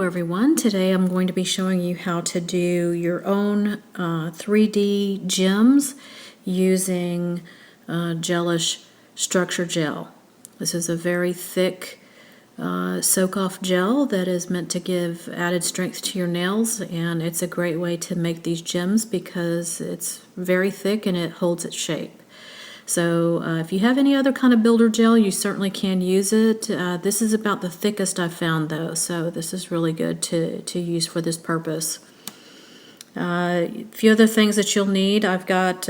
Hello everyone, today I'm going to be showing you how to do your own 3D gems using Gelish Structure gel. This is a very thick soak-off gel that is meant to give added strength to your nails, and it's a great way to make these gems because it's very thick and it holds its shape. So if you have any other kind of builder gel, you certainly can use it. This is about the thickest I've found though, so this is really good to use for this purpose. A few other things that you'll need. I've got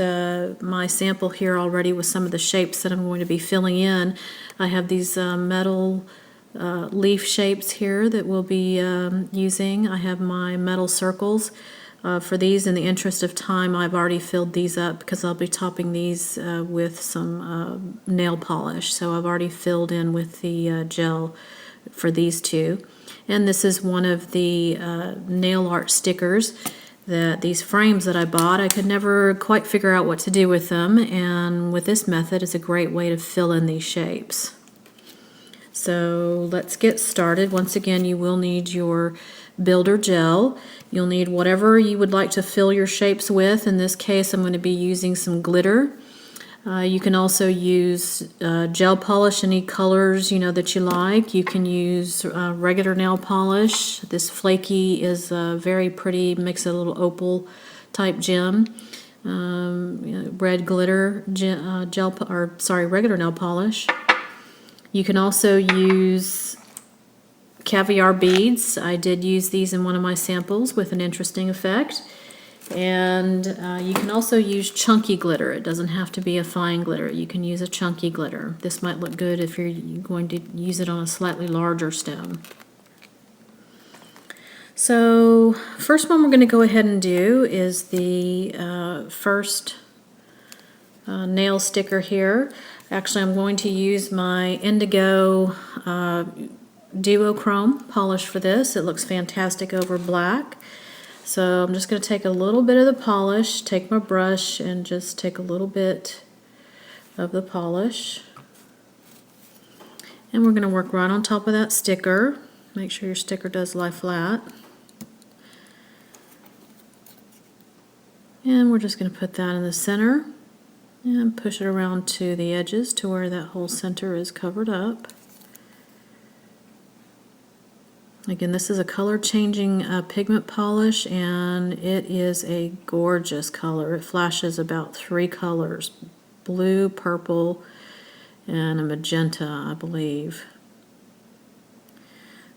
my sample here already with some of the shapes that I'm going to be filling in. I have these metal leaf shapes here that we'll be using. I have my metal circles. For these, in the interest of time, I've already filled these up because I'll be topping these with some nail polish. So I've already filled in with the gel for these two. And this is one of the nail art stickers, that these frames that I bought. I could never quite figure out what to do with them, and with this method it's a great way to fill in these shapes. So let's get started. Once again, you will need your builder gel. You'll need whatever you would like to fill your shapes with. In this case, I'm going to be using some glitter. You can also use gel polish, any colors that you like. You can use regular nail polish. This flaky is very pretty, makes it a little opal type gem. Red glitter regular nail polish. You can also use caviar beads. I did use these in one of my samples with an interesting effect. And you can also use chunky glitter. It doesn't have to be a fine glitter. You can use a chunky glitter. This might look good if you're going to use it on a slightly larger stone. So first one we're going to go ahead and do is the first nail sticker here. Actually, I'm going to use my indigo duochrome polish for this. It looks fantastic over black. So I'm just going to take a little bit of the polish, take my brush and just take a little bit of the polish. And we're going to work right on top of that sticker. Make sure your sticker does lie flat. And we're just going to put that in the center and push it around to the edges to where that whole center is covered up. Again, this is a color changing pigment polish, and it is a gorgeous color. It flashes about 3 colors: blue, purple, and a magenta, I believe.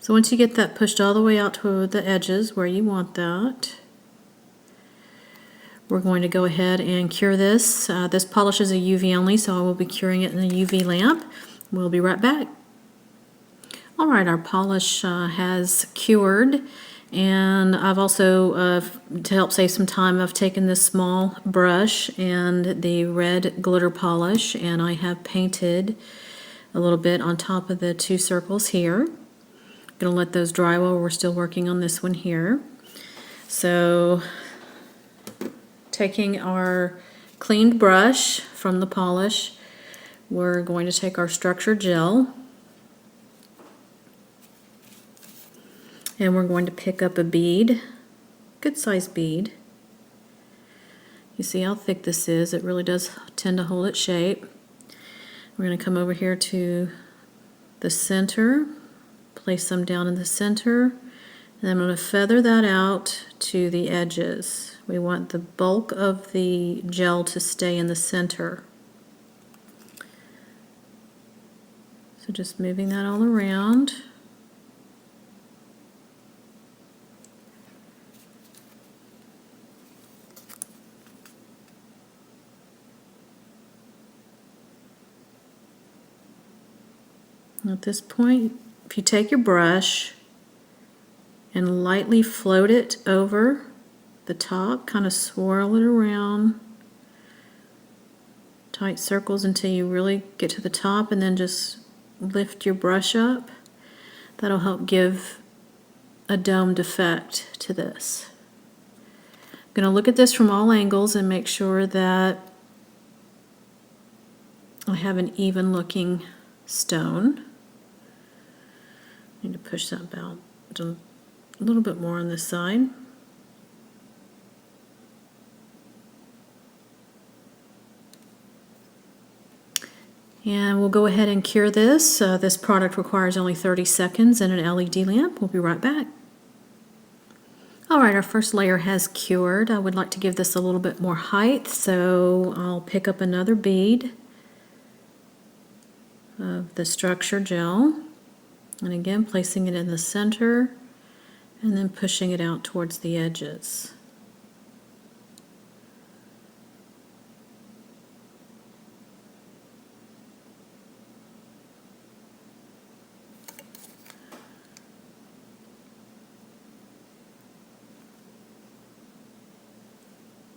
So once you get that pushed all the way out to the edges where you want that, we're going to go ahead and cure this. This polish is a UV only, so I will be curing it in a UV lamp. We'll be right back. Alright, our polish has cured, and I've also, to help save some time, I've taken this small brush and the red glitter polish, and I have painted a little bit on top of the 2 circles here. I'm going to let those dry while we're still working on this one here. So, taking our cleaned brush from the polish, we're going to take our structure gel, and we're going to pick up a bead, good sized bead. You see how thick this is? It really does tend to hold its shape. We're going to come over here to the center, place some down in the center, and I'm going to feather that out to the edges. We want the bulk of the gel to stay in the center. So just moving that all around. At this point, if you take your brush and lightly float it over the top, kind of swirl it around, tight circles until you really get to the top, and then just lift your brush up. That'll help give a domed effect to this. I'm going to look at this from all angles and make sure that I have an even looking stone. I need to push that about A little bit more on this side. And we'll go ahead and cure this. This product requires only 30 seconds in an LED lamp. We'll be right back. Alright, our first layer has cured. I would like to give this a little bit more height, so I'll pick up another bead of the structure gel, and again placing it in the center and then pushing it out towards the edges.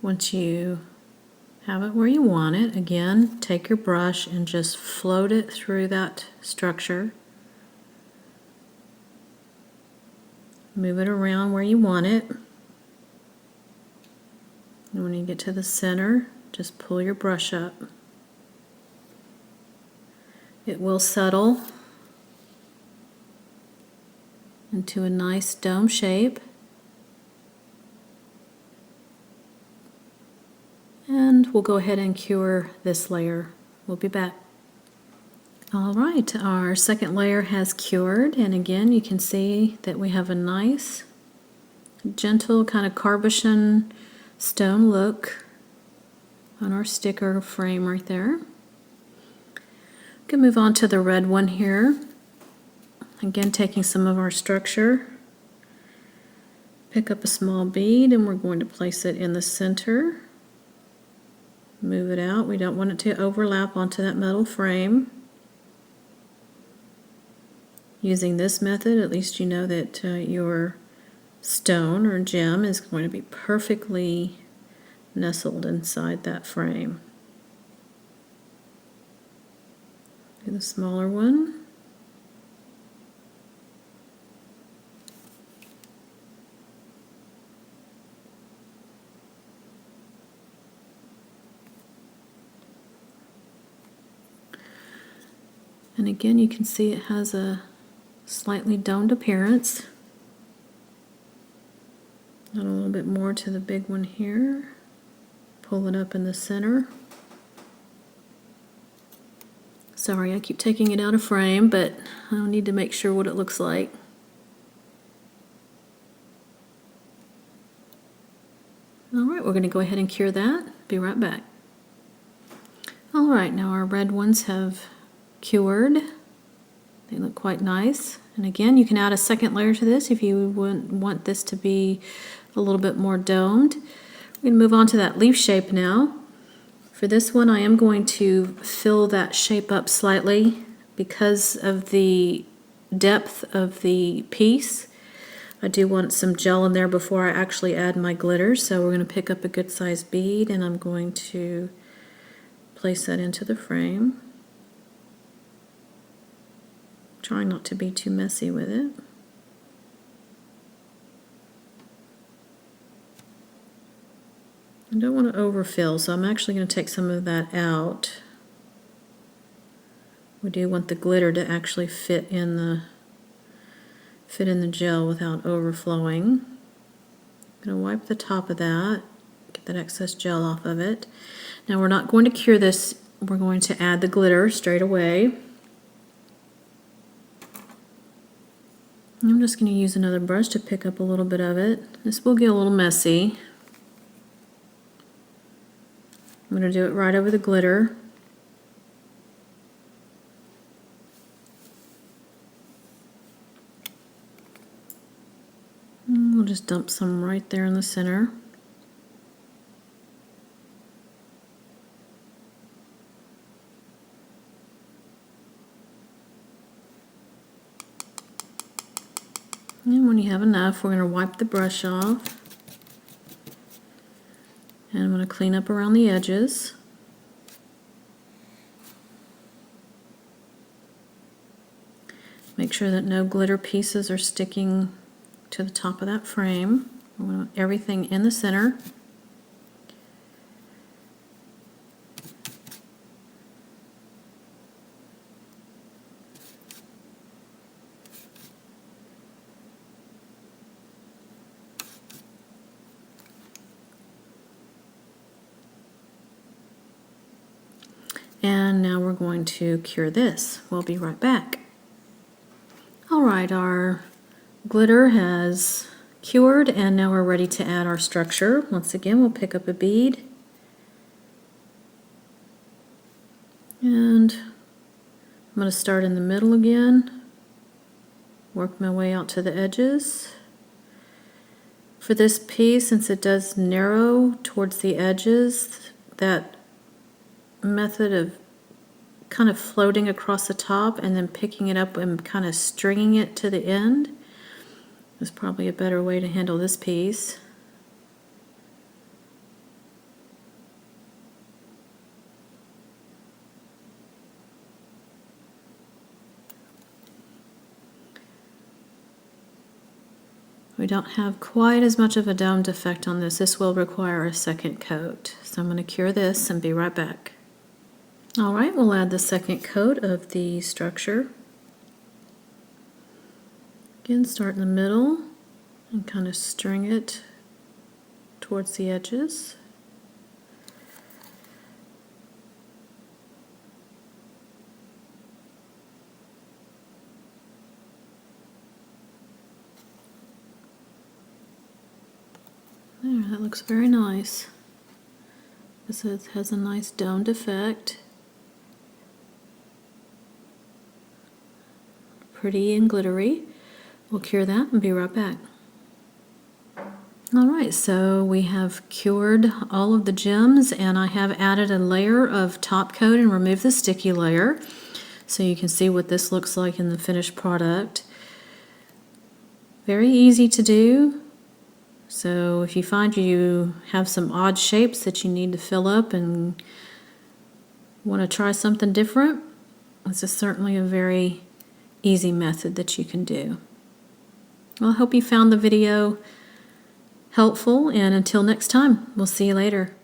Once you have it where you want it, again, take your brush and just float it through that structure. Move it around where you want it. And when you get to the center, just pull your brush up. It will settle into a nice dome shape. And we'll go ahead and cure this layer. We'll be back. Alright, our second layer has cured, and again you can see that we have a nice, gentle kind of cabochon stone look on our sticker frame right there. We can move on to the red one here. Again, taking some of our structure, pick up a small bead, and we're going to place it in the center. Move it out. We don't want it to overlap onto that metal frame. Using this method, at least you know that your stone or gem is going to be perfectly nestled inside that frame. Do the smaller one. And again, you can see it has a slightly domed appearance. Add a little bit more to the big one here. Pull it up in the center. Sorry, I keep taking it out of frame, but I need to make sure what it looks like. Alright, we're going to go ahead and cure that. Be right back. Alright, now our red ones have cured. They look quite nice. And again, you can add a second layer to this if you want this to be a little bit more domed. We're going to move on to that leaf shape now. For this one, I am going to fill that shape up slightly because of the depth of the piece. I do want some gel in there before I actually add my glitter, so we're going to pick up a good sized bead and I'm going to place that into the frame. Trying not to be too messy with it. I don't want to overfill, so I'm actually going to take some of that out. We do want the glitter to actually fit in the gel without overflowing. I'm going to wipe the top of that, get that excess gel off of it. Now we're not going to cure this, we're going to add the glitter straight away. I'm just going to use another brush to pick up a little bit of it. This will get a little messy. I'm going to do it right over the glitter. And we'll just dump some right there in the center. And when you have enough, we're going to wipe the brush off. And I'm going to clean up around the edges. Make sure that no glitter pieces are sticking to the top of that frame. I want everything in the center. And now we're going to cure this. We'll be right back. Alright, our glitter has cured, and now we're ready to add our structure. Once again, we'll pick up a bead. And I'm going to start in the middle again, work my way out to the edges. For this piece, since it does narrow towards the edges, that method of kind of floating across the top and then picking it up and kind of stringing it to the end is probably a better way to handle this piece. We don't have quite as much of a domed effect on this. This will require a second coat. So I'm going to cure this and be right back. Alright, we'll add the second coat of the structure. Again, start in the middle and kind of string it towards the edges. There, that looks very nice. This has a nice domed effect. Pretty and glittery. We'll cure that and be right back. Alright, so we have cured all of the gems, and I have added a layer of top coat and removed the sticky layer so you can see what this looks like in the finished product. Very easy to do. So if you find you have some odd shapes that you need to fill up and want to try something different, this is certainly a very easy method that you can do. Well, I hope you found the video helpful, and until next time, we'll see you later.